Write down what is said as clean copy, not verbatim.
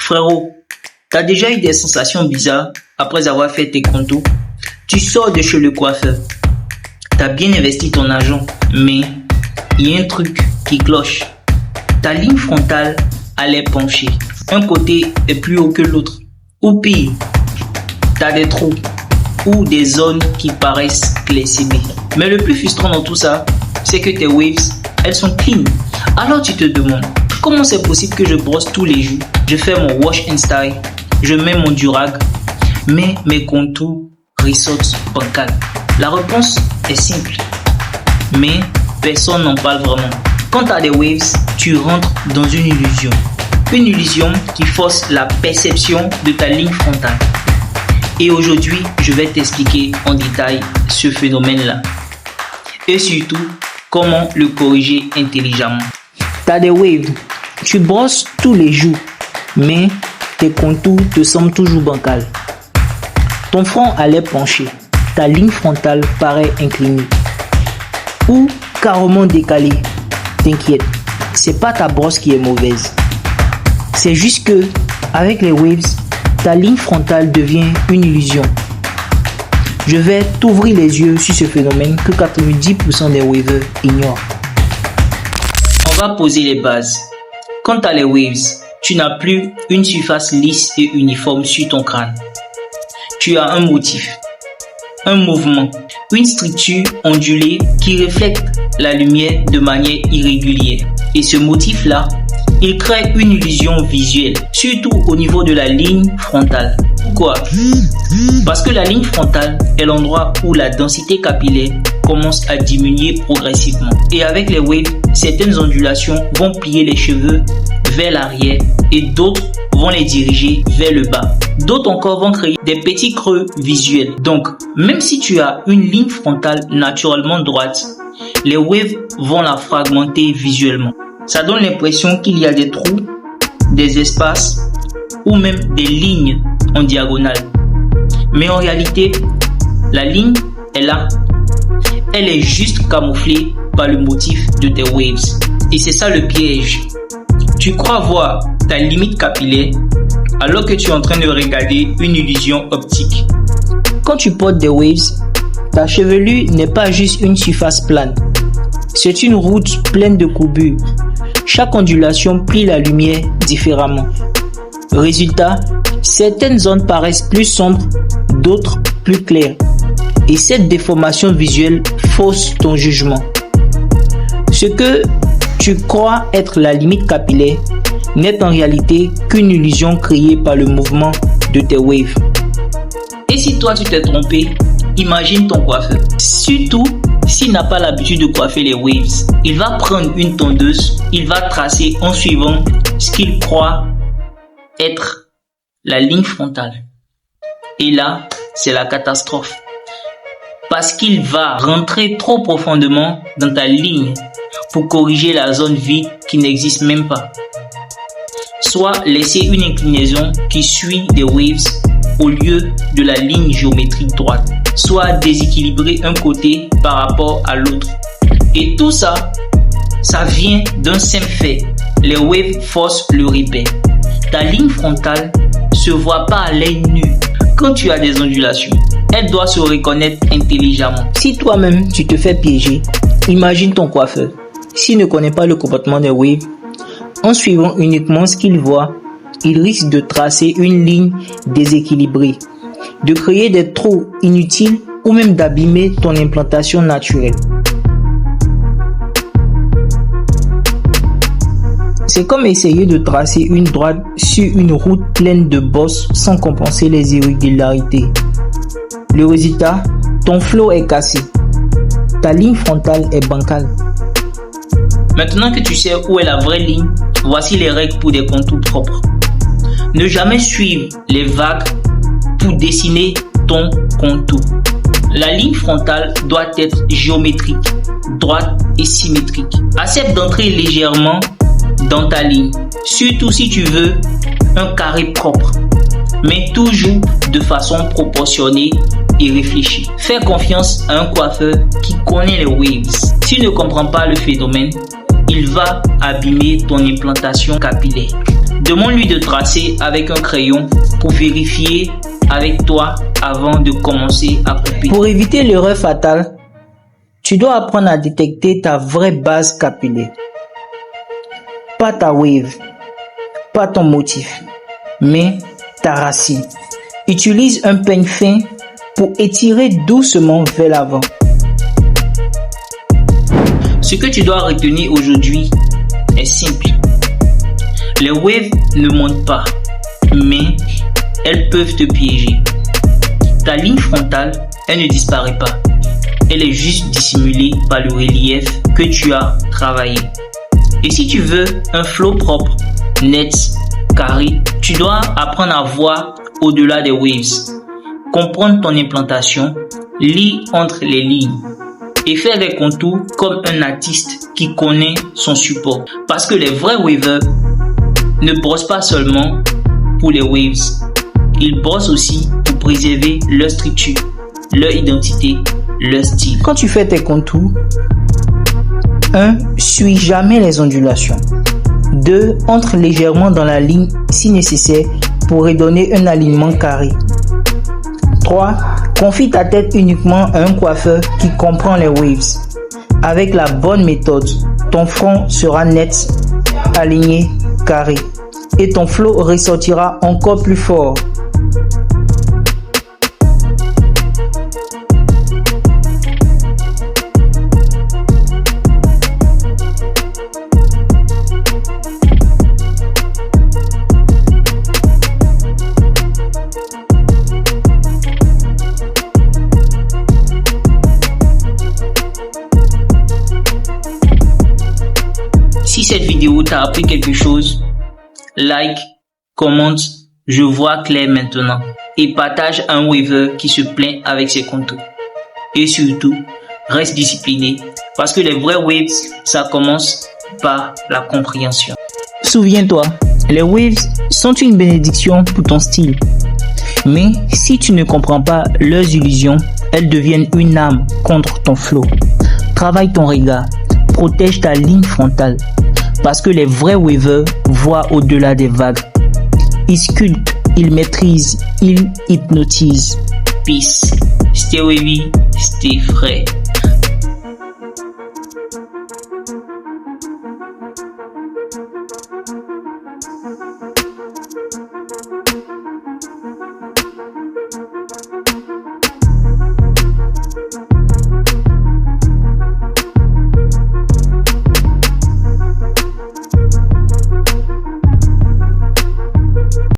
Frérot, t'as déjà eu des sensations bizarres après avoir fait tes contours? Tu sors de chez le coiffeur. T'as bien investi ton argent, mais il y a un truc qui cloche. Ta ligne frontale a l'air penchée. Un côté est plus haut que l'autre. Ou pire, t'as des trous ou des zones qui paraissent clairsemées. Mais le plus frustrant dans tout ça, c'est que tes waves, elles sont clean. Alors tu te demandes, comment c'est possible que je brosse tous les jours, je fais mon wash and style, je mets mon durag, mais mes contours ressortent bancal? La réponse est simple, mais personne n'en parle vraiment. Quand tu as des waves, tu rentres dans une illusion. Une illusion qui force la perception de ta ligne frontale. Et aujourd'hui, je vais t'expliquer en détail ce phénomène-là. Et surtout, comment le corriger intelligemment. Tu as des waves, tu brosses tous les jours, mais tes contours te semblent toujours bancals. Ton front a l'air penché, ta ligne frontale paraît inclinée ou carrément décalée. T'inquiète, c'est pas ta brosse qui est mauvaise. C'est juste que, avec les waves, ta ligne frontale devient une illusion. Je vais t'ouvrir les yeux sur ce phénomène que 90% des wavers ignorent. On va poser les bases. Quand tu as les waves, tu n'as plus une surface lisse et uniforme sur ton crâne. Tu as un motif, un mouvement, une structure ondulée qui reflète la lumière de manière irrégulière. Et ce motif-là, il crée une illusion visuelle, surtout au niveau de la ligne frontale. Pourquoi? Parce que la ligne frontale est l'endroit où la densité capillaire commence à diminuer progressivement. Et avec les waves, certaines ondulations vont plier les cheveux vers l'arrière et d'autres vont les diriger vers le bas. D'autres encore vont créer des petits creux visuels. Donc, même si tu as une ligne frontale naturellement droite, les waves vont la fragmenter visuellement. Ça donne l'impression qu'il y a des trous, des espaces ou même des lignes en diagonale. Mais en réalité, la ligne est là. Elle est juste camouflée par le motif de tes waves. Et c'est ça le piège. Tu crois voir ta limite capillaire alors que tu es en train de regarder une illusion optique. Quand tu portes des waves, ta chevelure n'est pas juste une surface plane. C'est une route pleine de courbures. Chaque ondulation plie la lumière différemment. Résultat, certaines zones paraissent plus sombres, d'autres plus claires. Et cette déformation visuelle fausse ton jugement. Ce que tu crois être la limite capillaire n'est en réalité qu'une illusion créée par le mouvement de tes waves. Et si toi tu t'es trompé, imagine ton coiffeur. Surtout s'il n'a pas l'habitude de coiffer les waves, il va prendre une tondeuse, il va tracer en suivant ce qu'il croit être la ligne frontale. Et là, c'est la catastrophe. Parce qu'il va rentrer trop profondément dans ta ligne pour corriger la zone vide qui n'existe même pas. Soit laisser une inclinaison qui suit des waves au lieu de la ligne géométrique droite, soit déséquilibrer un côté par rapport à l'autre. Et tout ça, ça vient d'un simple fait. Les waves forcent le repère. Ta ligne frontale se voit pas à l'œil nu. Quand tu as des ondulations, elle doit se reconnaître intelligemment. Si toi-même tu te fais piéger, imagine ton coiffeur. S'il ne connaît pas le comportement des waves, en suivant uniquement ce qu'il voit, il risque de tracer une ligne déséquilibrée, de créer des trous inutiles ou même d'abîmer ton implantation naturelle. C'est comme essayer de tracer une droite sur une route pleine de bosses sans compenser les irrégularités. Le résultat, ton flow est cassé. Ta ligne frontale est bancale. Maintenant que tu sais où est la vraie ligne, voici les règles pour des contours propres. Ne jamais suivre les vagues pour dessiner ton contour. La ligne frontale doit être géométrique, droite et symétrique. Accepte d'entrer légèrement dans ta ligne, surtout si tu veux un carré propre, mais toujours de façon proportionnée et réfléchie. Fais confiance à un coiffeur qui connaît les waves. S'il ne comprend pas le phénomène, il va abîmer ton implantation capillaire. Demande-lui de tracer avec un crayon pour vérifier avec toi avant de commencer à couper. Pour éviter l'erreur fatale, tu dois apprendre à détecter ta vraie base capillaire. Pas ta wave, pas ton motif, mais ta racine. Utilise un peigne fin pour étirer doucement vers l'avant. Ce que tu dois retenir aujourd'hui est simple. Les waves ne montent pas, mais elles peuvent te piéger. Ta ligne frontale, elle ne disparaît pas. Elle est juste dissimulée par le relief que tu as travaillé. Et si tu veux un flow propre, net, carré, tu dois apprendre à voir au-delà des waves, comprendre ton implantation, lire entre les lignes et faire des contours comme un artiste qui connaît son support. Parce que les vrais wavers ne brossent pas seulement pour les waves, ils brossent aussi pour préserver leur structure, leur identité, leur style. Quand tu fais tes contours, 1. Suis jamais les ondulations. 2. Entre légèrement dans la ligne si nécessaire pour redonner un alignement carré. 3. Confie ta tête uniquement à un coiffeur qui comprend les waves. Avec la bonne méthode, ton front sera net, aligné, carré et ton flow ressortira encore plus fort. Si cette vidéo t'a appris quelque chose, like, commente, je vois clair maintenant et partage un waver qui se plaint avec ses contours. Et surtout, reste discipliné parce que les vrais waves, ça commence par la compréhension. Souviens-toi, les waves sont une bénédiction pour ton style. Mais si tu ne comprends pas leurs illusions, elles deviennent une arme contre ton flow. Travaille ton regard, protège ta ligne frontale. Parce que les vrais wavers voient au-delà des vagues. Ils sculptent, ils maîtrisent, ils hypnotisent. Peace. Stay wavy, stay frais.